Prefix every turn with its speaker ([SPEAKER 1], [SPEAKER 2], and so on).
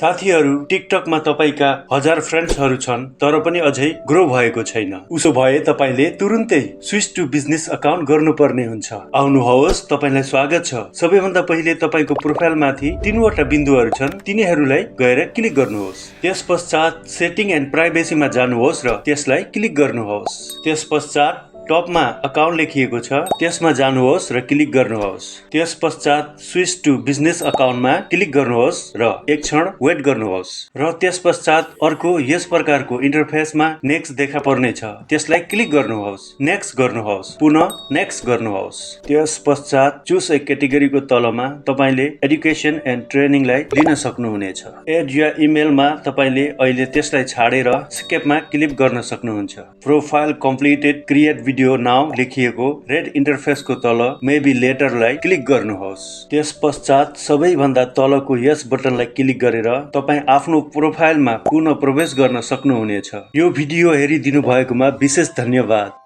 [SPEAKER 1] साथीहरु, टिकटकमा तपाईका 1000 फ्रेन्ड्सहरु छन् तर पनि अझै ग्रो भएको छैन। उसो भए तपाईले तुरुन्तै स्विच टु बिजनेस अकाउन्ट गर्नुपर्ने हुन्छ। आउनुहोस्, तपाईलाई स्वागत छ। सबैभन्दा पहिले तपाईको प्रोफाइलमाथि तीनवटा बिन्दुहरु छन्, तिनीहरुलाई गएर क्लिक गर्नुहोस्। त्यसपश्चात सेटिङ एन्ड प्राइभेसीमा जानुहोस् र त्यसलाई क्लिक गर्नुहोस्। त्यसपश्चात टपमा अकाउन्ट लेखिएको छ, त्यसमा जानुहोस् र क्लिक गर्नुहोस्। त्यसपश्चात स्विच टु बिजनेस अकाउन्टमा क्लिक गर्नुहोस् र एक क्षण वेट गर्नुहोस् र त्यसपश्चात अर्को यस प्रकारको इन्टरफेसमा नेक्स्ट देखा पर्नेछ, त्यसलाई क्लिक गर्नुहोस्। नेक्स्ट गर्नुहोस्, पुनः नेक्स्ट गर्नुहोस्। त्यसपश्चात चुज ए क्याटेगोरीको तलमा तपाईले एजुकेसन एन्ड ट्रेनिङलाई लिन सक्नुहुनेछ। एड या इमेलमा तपाईले अहिले त्यसलाई छाडेर स्केपमा क्लिक गर्न सक्नुहुन्छ। Profile completed, create video now लेखिएको रेड इन्टरफेसको तल मेबी लेटरलाई क्लिक गर्नुहोस्। त्यसपश्चात सबैभन्दा तलको यस बटनलाई क्लिक गरेर तपाई आफ्नो प्रोफाइलमा पुनः प्रवेश गर्न सक्नुहुनेछ। यो भिडियो हेरिदिनु भएकोमा विशेष धन्यवाद।